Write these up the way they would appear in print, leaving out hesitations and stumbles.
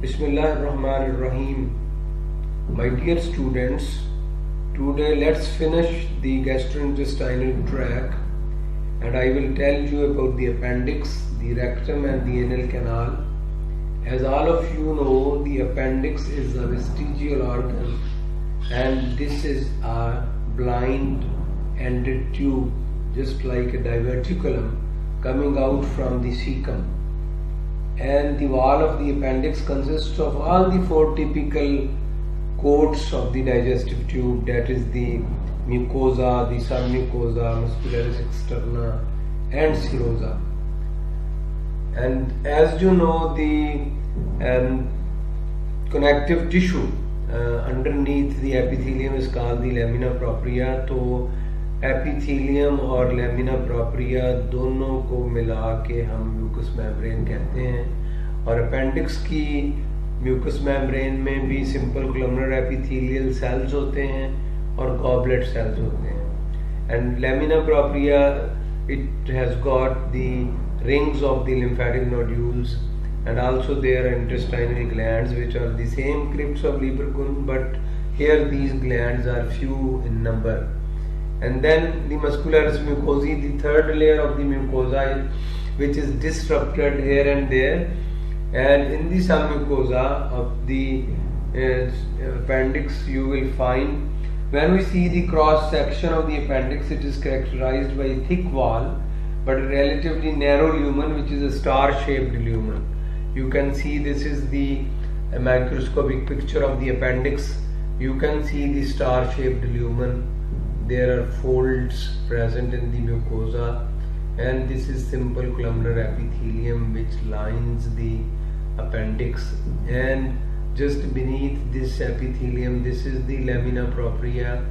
Bismillahirrahmanirrahim. My dear students, today let's finish the gastrointestinal tract and I will tell you about the appendix, the rectum and the anal canal. As all of you know, the appendix is a vestigial organ and this is a blind-ended tube, just like a diverticulum coming out from the cecum. And the wall of the appendix consists of all the four typical coats of the digestive tube, that is the mucosa, the submucosa, muscularis externa and serosa. And as you know, the connective tissue underneath the epithelium is called the lamina propria. तो epithelium और lamina propria दोनों को मिला के हम mucus membrane कहते हैं। और अपेंडिक्स की म्यूकस मेम्ब्रेन में भी सिंपल कोलमनर एपिथेलियल सेल्स होते हैं और गॉबलेट सेल्स होते हैं। And lamina propria it has got the rings of the lymphatic nodules and also there are intestinal glands which are the same crypts of Lieberkühn, but here these glands are few in number. And then the muscularis mucosae, the third layer of the mucosa, which is disrupted here and there. And in the submucosa of the appendix, you will find, when we see the cross section of the appendix, it is characterized by a thick wall but a relatively narrow lumen, which is a star-shaped lumen. You can see this is the microscopic picture of the appendix. You can see the star-shaped lumen. There are folds present in the mucosa, and this is simple columnar epithelium which lines the appendix. And just beneath this epithelium, this is the lamina propria,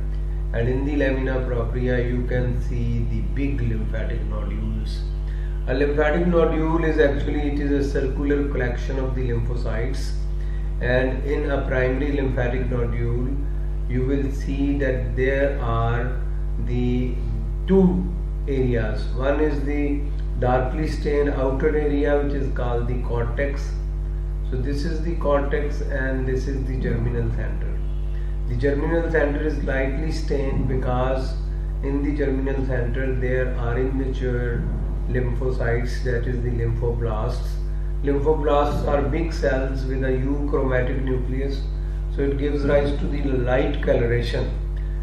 and in the lamina propria you can see the big lymphatic nodules. A lymphatic nodule is actually, it is a circular collection of the lymphocytes, and in a primary lymphatic nodule you will see that there are the two areas. One is the darkly stained outer area which is called the cortex. So this is the cortex and this is the germinal center. The germinal center is lightly stained because in the germinal center there are immature lymphocytes, that is the lymphoblasts. Lymphoblasts are big cells with a euchromatic nucleus. So it gives rise to the light coloration,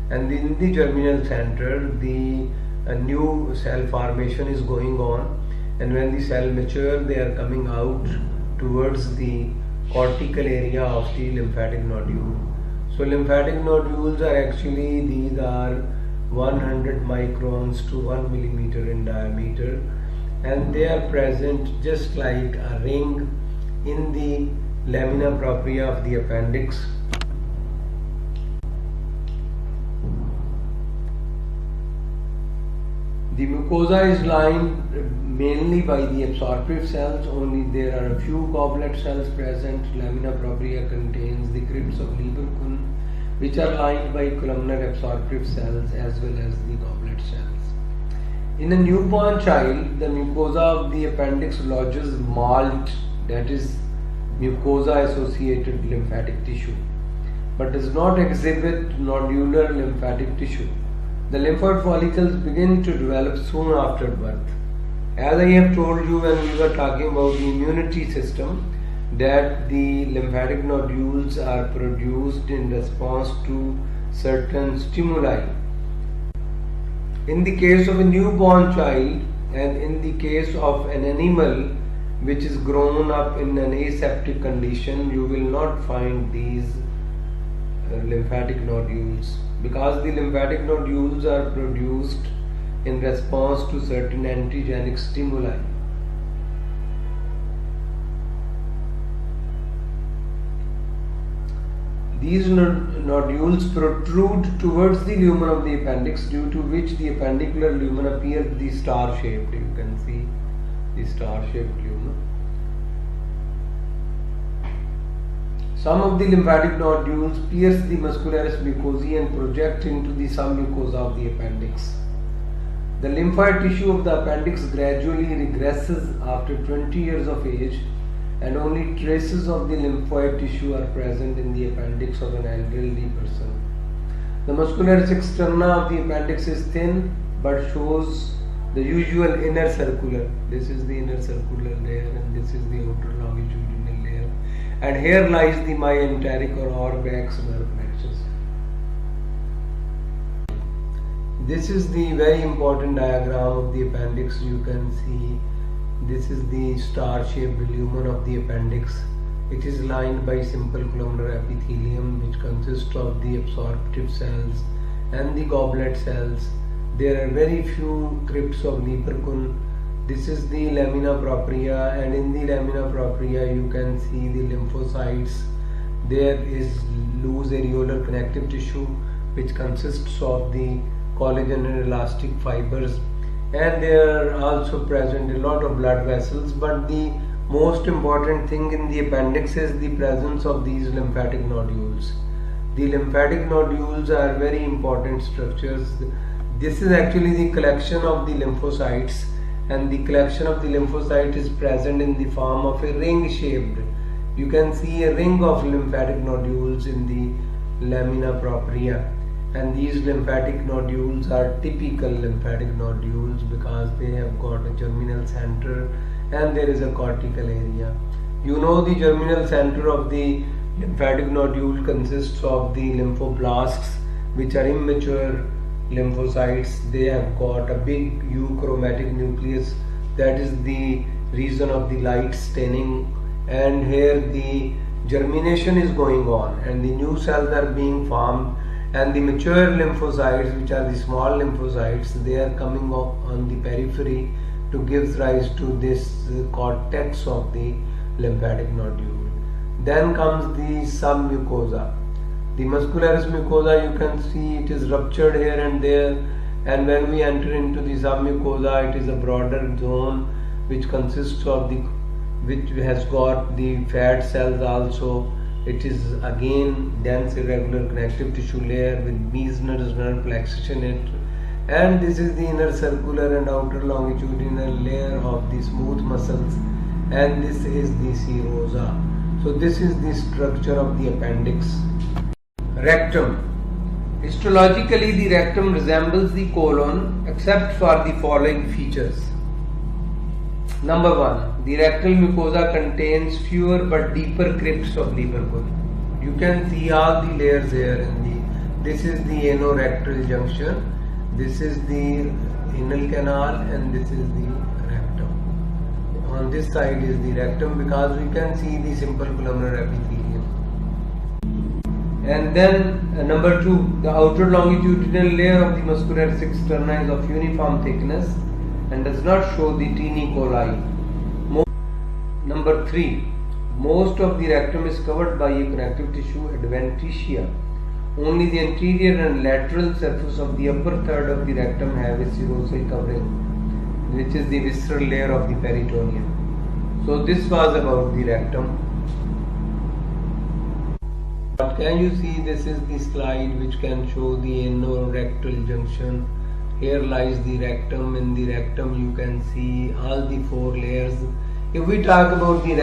and in the germinal center the new cell formation is going on, and when the cell mature they are coming out towards the cortical area of the lymphatic nodule. So lymphatic nodules are actually, these are 100 microns to 1 millimeter in diameter, and they are present just like a ring in the lamina propria of the appendix. The mucosa is lined mainly by the absorptive cells, only there are a few goblet cells present. Lamina propria contains the crypts of Lieberkühn, which are lined by columnar absorptive cells as well as the goblet cells. In a newborn child, the mucosa of the appendix lodges MALT, that is mucosa associated lymphatic tissue, but does not exhibit nodular lymphatic tissue. The lymphoid follicles begin to develop soon after birth. As I have told you when we were talking about the immunity system, that the lymphatic nodules are produced in response to certain stimuli. In the case of a newborn child and in the case of an animal which is grown up in an aseptic condition, you will not find these lymphatic nodules, because the lymphatic nodules are produced in response to certain antigenic stimuli. These nodules protrude towards the lumen of the appendix, due to which the appendicular lumen appears the star-shaped. You can see the star-shaped lumen. Some of the lymphatic nodules pierce the muscularis mucosae and project into the submucosa of the appendix. The lymphoid tissue of the appendix gradually regresses after 20 years of age and only traces of the lymphoid tissue are present in the appendix of an elderly person. The muscularis externa of the appendix is thin but shows the usual inner circular. This is the inner circular layer and this is the outer longitudinal layer. And here lies the myenteric or Auerbach's nerve plexus. This is the very important diagram of the appendix. You can see this is the star-shaped lumen of the appendix. It is lined by simple columnar epithelium which consists of the absorptive cells and the goblet cells. There are very few crypts of Lieberkühn. This is the lamina propria, and in the lamina propria you can see the lymphocytes. There is loose areolar connective tissue which consists of the collagen and elastic fibers, and there are also present a lot of blood vessels, but the most important thing in the appendix is the presence of these lymphatic nodules. The lymphatic nodules are very important structures. This is actually the collection of the lymphocytes, and the collection of the lymphocyte is present in the form of a ring shaped. You can see a ring of lymphatic nodules in the lamina propria, and these lymphatic nodules are typical lymphatic nodules because they have got a germinal center and there is a cortical area. You know, the germinal center of the lymphatic nodule consists of the lymphoblasts, which are immature lymphocytes. They have got a big euchromatic nucleus, that is the reason of the light staining, and here the germination is going on and the new cells are being formed, and the mature lymphocytes, which are the small lymphocytes, they are coming up on the periphery to give rise to this cortex of the lymphatic nodule. Then comes the submucosa. The muscularis mucosa, you can see it is ruptured here and there, and when we enter into the submucosa, it is a broader zone which consists of which has got the fat cells also. It is again dense irregular connective tissue layer with Meissner's nerve plexus in it, and this is the inner circular and outer longitudinal layer of the smooth muscles, and this is the serosa. So this is the structure of the appendix. Rectum. Histologically, the rectum resembles the colon except for the following features. Number 1. The rectal mucosa contains fewer but deeper crypts of Lieberkühn. You can see all the layers here this is the anorectal junction, this is the anal canal, and this is the rectum. On this side is the rectum because we can see the simple columnar epithelium. And then number 2, the outer longitudinal layer of the muscularis externa is of uniform thickness and does not show the tini coli. Number 3, most of the rectum is covered by a connective tissue adventitia. Only the anterior and lateral surface of the upper third of the rectum have a serosal covering, which is the visceral layer of the peritoneum. So this was about the rectum. But can you see, this is the slide which can show the anorectal junction. Here lies the rectum. In the rectum you can see all the 4 layers. If we talk about the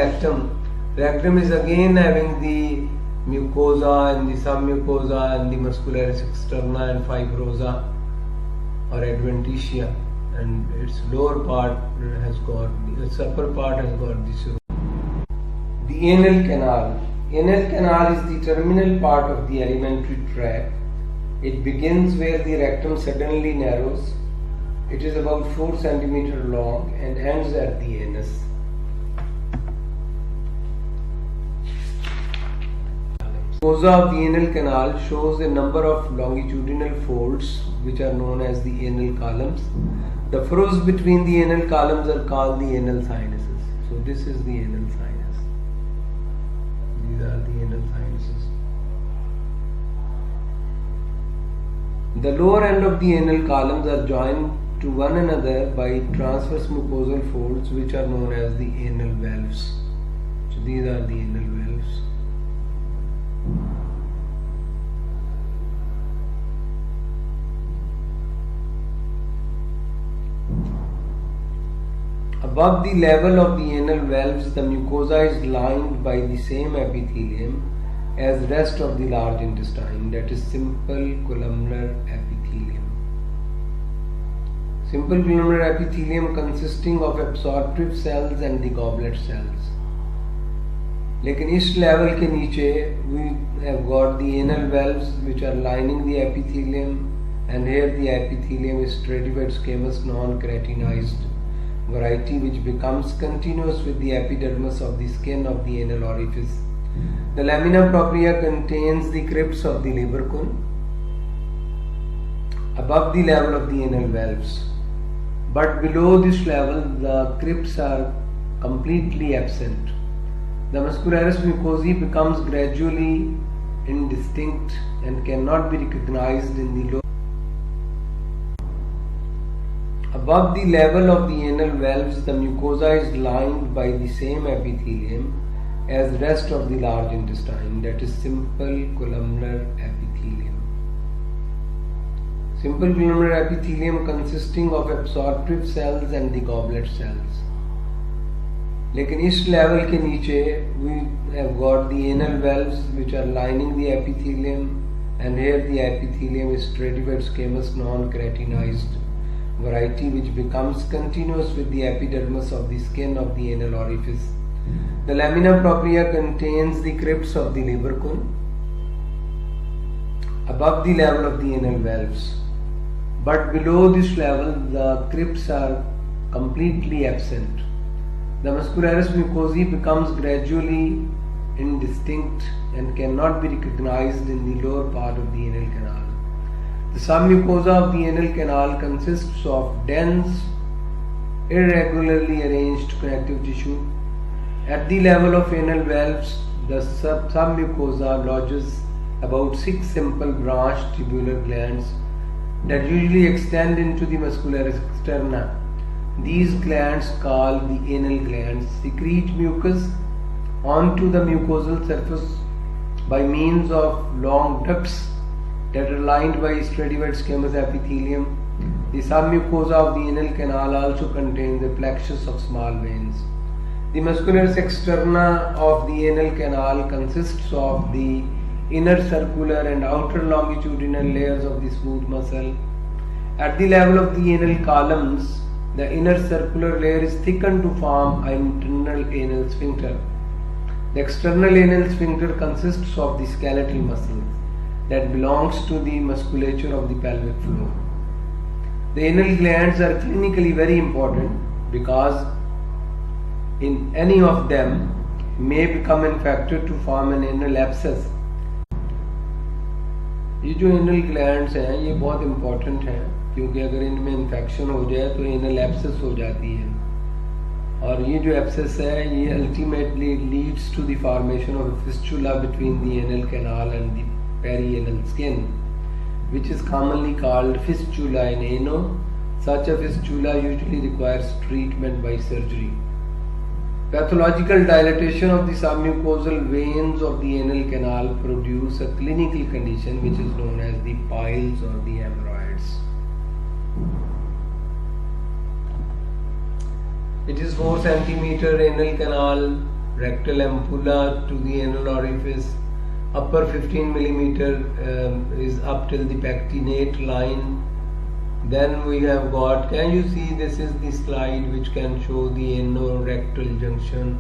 rectum is again having the mucosa and the submucosa and the muscularis externa and fibrosa or adventitia, and its lower part has got, its upper part has got the serosal. The anal canal. Anal canal is the terminal part of the alimentary tract. It begins where the rectum suddenly narrows. It is about 4 cm long and ends at the anus. Mucosa of the anal canal shows a number of longitudinal folds which are known as the anal columns. The furrows between the anal columns are called the anal sinuses. So this is the anal sinus. These are the anal sinuses. The lower end of the anal columns are joined to one another by transverse mucosal folds which are known as the anal valves. So these are the anal valves. Above the level of the anal valves, the mucosa is lined by the same epithelium as rest of the large intestine, that is simple columnar epithelium. Simple columnar epithelium consisting of absorptive cells and the goblet cells. लेकिन इस level के नीचे we have got the anal valves which are lining the epithelium, and here the epithelium is stratified squamous non-keratinized variety which becomes continuous with the epidermis of the skin of the anal orifice. The lamina propria contains the crypts of the Lieberkühn above the level of the anal valves, but below this level the crypts are completely absent. The muscularis mucosae becomes gradually indistinct and cannot be recognized in the lower. Above the level of the anal valves, the mucosa is lined by the same epithelium as rest of the large intestine, that is simple columnar epithelium. Simple columnar epithelium consisting of absorptive cells and the goblet cells. लेकिन इस level के नीचे we have got the anal valves which are lining the epithelium, and here the epithelium is stratified squamous non-keratinized variety which becomes continuous with the epidermis of the skin of the anal orifice. The lamina propria contains the crypts of the Lieberkühn above the level of the anal valves, but below this level the crypts are completely absent. The muscularis mucosae becomes gradually indistinct and cannot be recognized in the lower part of the anal canal. The submucosa of the anal canal consists of dense, irregularly arranged connective tissue. At the level of anal valves, the submucosa lodges about 6 simple branched tubular glands that usually extend into the muscularis externa. These glands, called the anal glands, secrete mucus onto the mucosal surface by means of long ducts that are lined by stratified squamous epithelium. The submucosa of the anal canal also contains a plexus of small veins. The muscularis externa of the anal canal consists of the inner circular and outer longitudinal layers of the smooth muscle. At the level of the anal columns, the inner circular layer is thickened to form an internal anal sphincter. The external anal sphincter consists of the skeletal muscle that belongs to the musculature of the pelvic floor. The anal glands are clinically very important because in any of them may become infected to form an anal abscess. ये जो anal glands हैं ये बहुत important हैं क्योंकि अगर इनमें infection हो जाए तो एनल एब्सेस हो जाती है, और ये जो एब्सेस है ये ultimately leads to the formation of a fistula between the anal canal and the perianal skin which is commonly called fistula in ano. Such a fistula usually requires treatment by surgery. Pathological dilatation of the submucosal veins of the anal canal produce a clinical condition which is known as the piles or the hemorrhoids. It is 4 centimeter anal canal, rectal ampulla to the anal orifice. Upper 15 millimeter is up till the pectinate line. Then we have got, can you see, this is the slide which can show the anorectal junction.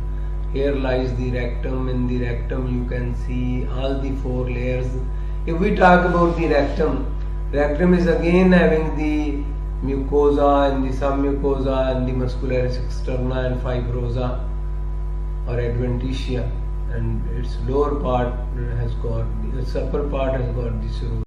Here lies the rectum. In the rectum you can see all the 4 layers. If we talk about the rectum is again having the mucosa and the submucosa and the muscularis externa and fibrosa or adventitia, and its lower part has got, its upper part has got the serosa.